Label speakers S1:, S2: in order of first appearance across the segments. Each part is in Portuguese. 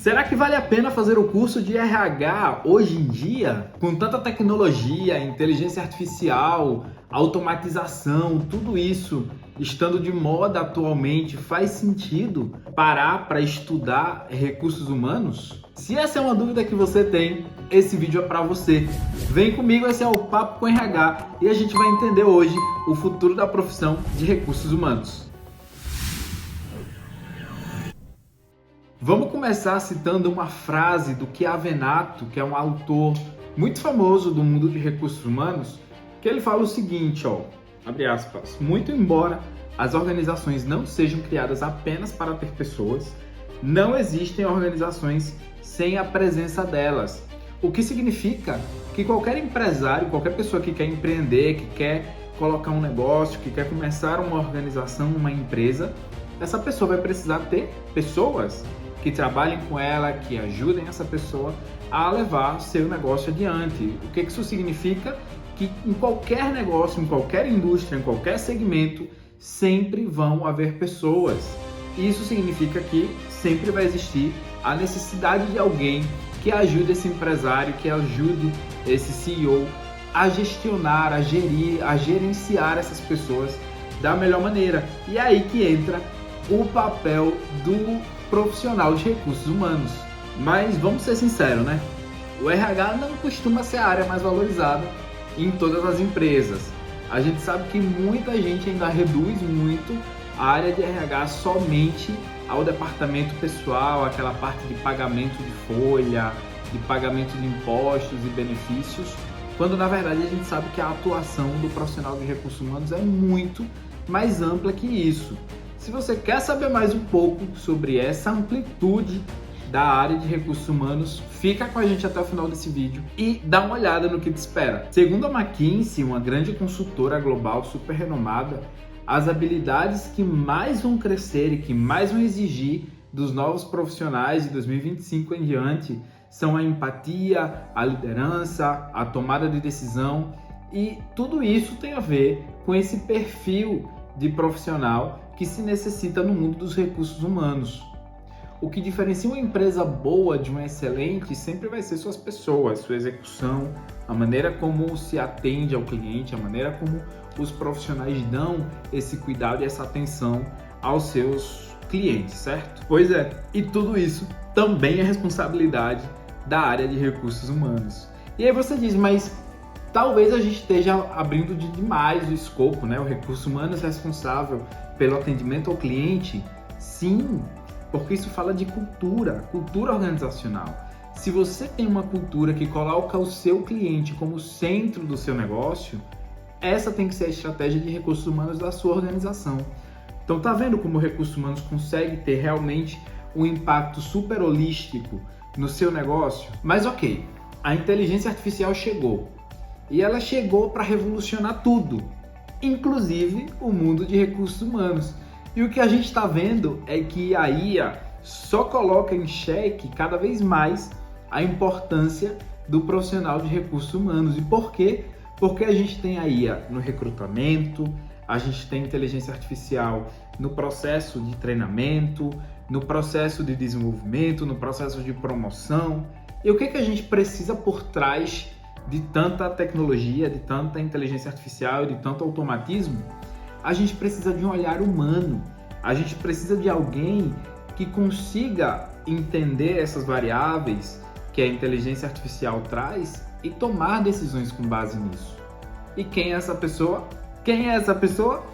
S1: Será que vale a pena fazer o curso de RH hoje em dia? Com tanta tecnologia, inteligência artificial, automatização, tudo isso estando de moda atualmente, faz sentido parar para estudar recursos humanos? Se essa é uma dúvida que você tem, esse vídeo é para você. Vem comigo, esse é o Papo com RH e a gente vai entender hoje o futuro da profissão de recursos humanos. Vamos começar citando uma frase do Chiavenato, que é um autor muito famoso do mundo de recursos humanos, que ele fala o seguinte, abre aspas, muito embora as organizações não sejam criadas apenas para ter pessoas, não existem organizações sem a presença delas. O que significa que qualquer empresário, qualquer pessoa que quer empreender, que quer colocar um negócio, que quer começar uma organização, uma empresa, essa pessoa vai precisar ter pessoas que trabalhem com ela, que ajudem essa pessoa a levar seu negócio adiante. O que isso significa? Que em qualquer negócio, em qualquer indústria, em qualquer segmento, sempre vão haver pessoas. Isso significa que sempre vai existir a necessidade de alguém que ajude esse empresário, que ajude esse CEO a gestionar, a gerir, a gerenciar essas pessoas da melhor maneira. E é aí que entra o papel do profissional de recursos humanos. Mas vamos ser sinceros, né? O RH não costuma ser a área mais valorizada em todas as empresas. A gente sabe que muita gente ainda reduz muito a área de RH somente ao departamento pessoal, aquela parte de pagamento de folha, de pagamento de impostos e benefícios, quando na verdade a gente sabe que a atuação do profissional de recursos humanos é muito mais ampla que isso. Se você quer saber mais um pouco sobre essa amplitude da área de recursos humanos, fica com a gente até o final desse vídeo e dá uma olhada no que te espera. Segundo a McKinsey, uma grande consultora global super renomada, as habilidades que mais vão crescer e que mais vão exigir dos novos profissionais de 2025 em diante são a empatia, a liderança, a tomada de decisão, e tudo isso tem a ver com esse perfil de profissional que se necessita no mundo dos recursos humanos. O que diferencia uma empresa boa de uma excelente sempre vai ser suas pessoas, sua execução, a maneira como se atende ao cliente, a maneira como os profissionais dão esse cuidado e essa atenção aos seus clientes, certo? Pois é, e tudo isso também é responsabilidade da área de recursos humanos. E aí você diz, mas talvez a gente esteja abrindo demais o escopo, né? O recurso humano é responsável pelo atendimento ao cliente? Sim, porque isso fala de cultura organizacional. Se você tem uma cultura que coloca o seu cliente como centro do seu negócio, essa tem que ser a estratégia de recursos humanos da sua organização. Então tá vendo como o recursos humanos consegue ter realmente um impacto super holístico no seu negócio? Mas ok, a inteligência artificial chegou. E ela chegou para revolucionar tudo, inclusive o mundo de recursos humanos. E o que a gente está vendo é que a IA só coloca em xeque cada vez mais a importância do profissional de recursos humanos. E por quê? Porque a gente tem a IA no recrutamento, a gente tem inteligência artificial no processo de treinamento, no processo de desenvolvimento, no processo de promoção. E o que a gente precisa por trás de tanta tecnologia, de tanta inteligência artificial, de tanto automatismo? A gente precisa de um olhar humano, a gente precisa de alguém que consiga entender essas variáveis que a inteligência artificial traz e tomar decisões com base nisso. E quem é essa pessoa? Quem é essa pessoa?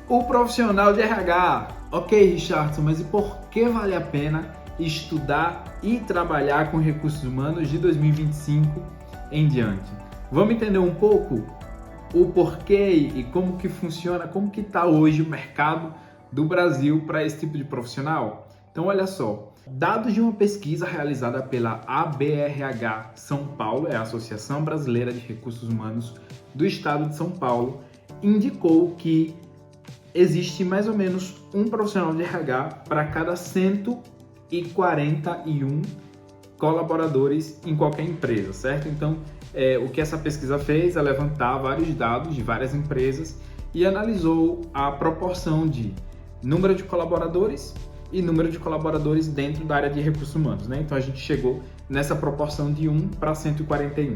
S1: O profissional de RH. Ok, Richardson, mas e por que vale a pena estudar e trabalhar com recursos humanos de 2025 em diante? Vamos entender um pouco o porquê e como que funciona, como que está hoje o mercado do Brasil para esse tipo de profissional? Então olha só, dados de uma pesquisa realizada pela ABRH São Paulo, é a Associação Brasileira de Recursos Humanos do Estado de São Paulo, indicou que existe mais ou menos um profissional de RH para cada 141 colaboradores em qualquer empresa, certo? Então, o que essa pesquisa fez é levantar vários dados de várias empresas e analisou a proporção de número de colaboradores e número de colaboradores dentro da área de recursos humanos, né? Então a gente chegou nessa proporção de 1 para 141.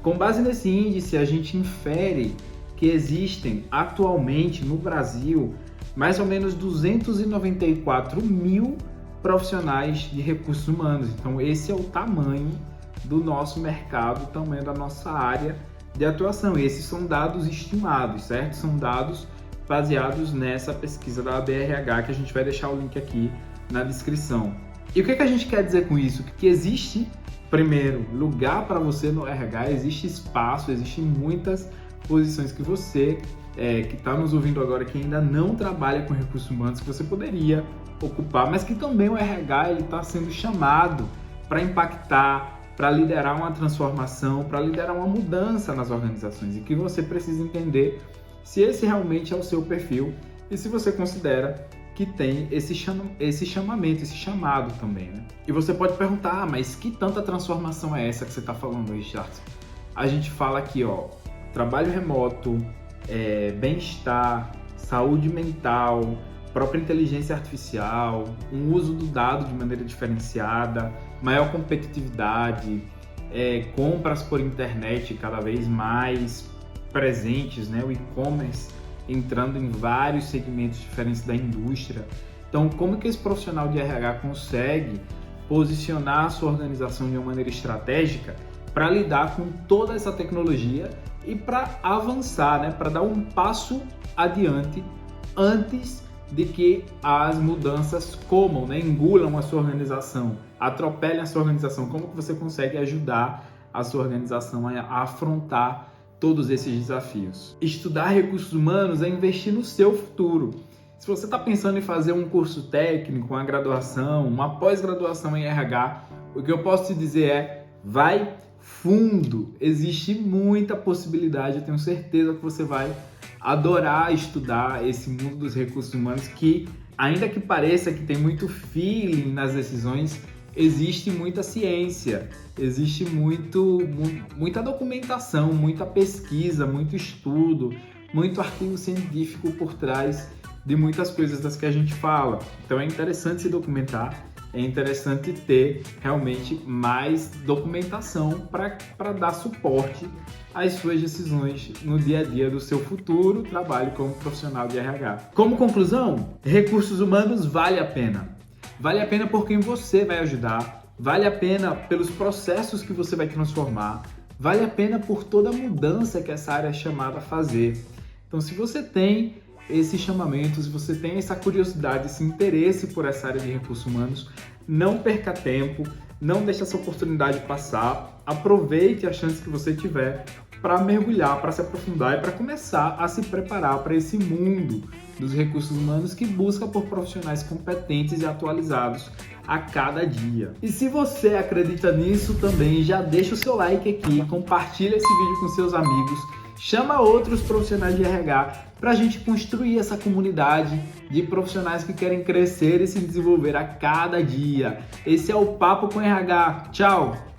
S1: Com base nesse índice, a gente infere que existem atualmente no Brasil mais ou menos 294 mil profissionais de recursos humanos. Então esse é o tamanho do nosso mercado, o tamanho da nossa área de atuação. E esses são dados estimados, certo? São dados baseados nessa pesquisa da ABRH, que a gente vai deixar o link aqui na descrição. E o que a gente quer dizer com isso? Que existe, primeiro, lugar para você no RH, existe espaço, existem muitas posições que você, que está nos ouvindo agora, que ainda não trabalha com recursos humanos, que você poderia ocupar, mas que também o RH está sendo chamado para impactar, para liderar uma transformação, para liderar uma mudança nas organizações, e que você precisa entender se esse realmente é o seu perfil e se você considera que tem esse chamamento, esse chamado também, né? E você pode perguntar, mas que tanta transformação é essa que você está falando, Richard? A gente fala aqui, ó, trabalho remoto, bem-estar, saúde mental, própria inteligência artificial, um uso do dado de maneira diferenciada, maior competitividade, compras por internet cada vez mais presentes, né? O e-commerce entrando em vários segmentos diferentes da indústria. Então, como que esse profissional de RH consegue posicionar a sua organização de uma maneira estratégica para lidar com toda essa tecnologia e para avançar, né? Para dar um passo adiante antes de que as mudanças comam, né? Engulam a sua organização, atropelem a sua organização. Como que você consegue ajudar a sua organização a afrontar todos esses desafios? Estudar recursos humanos é investir no seu futuro. Se você está pensando em fazer um curso técnico, uma graduação, uma pós-graduação em RH, o que eu posso te dizer é, vai fundo. Existe muita possibilidade, eu tenho certeza que você vai adorar estudar esse mundo dos recursos humanos, que, ainda que pareça que tem muito feeling nas decisões, existe muita ciência, existe muita documentação, muita pesquisa, muito estudo, muito artigo científico por trás de muitas coisas das que a gente fala. Então é interessante se documentar, é interessante ter realmente mais documentação para dar suporte às suas decisões no dia a dia do seu futuro trabalho como profissional de RH. Como conclusão, recursos humanos vale a pena. Vale a pena por quem você vai ajudar, vale a pena pelos processos que você vai transformar, vale a pena por toda a mudança que essa área é chamada a fazer. Então, se você tem esse chamamento, se você tem essa curiosidade, esse interesse por essa área de recursos humanos, não perca tempo, não deixe essa oportunidade passar, aproveite a chance que você tiver para mergulhar, para se aprofundar e para começar a se preparar para esse mundo dos recursos humanos que busca por profissionais competentes e atualizados a cada dia. E se você acredita nisso também, já deixa o seu like aqui, compartilha esse vídeo com seus amigos, chama outros profissionais de RH para a gente construir essa comunidade de profissionais que querem crescer e se desenvolver a cada dia. Esse é o Papo com RH. Tchau!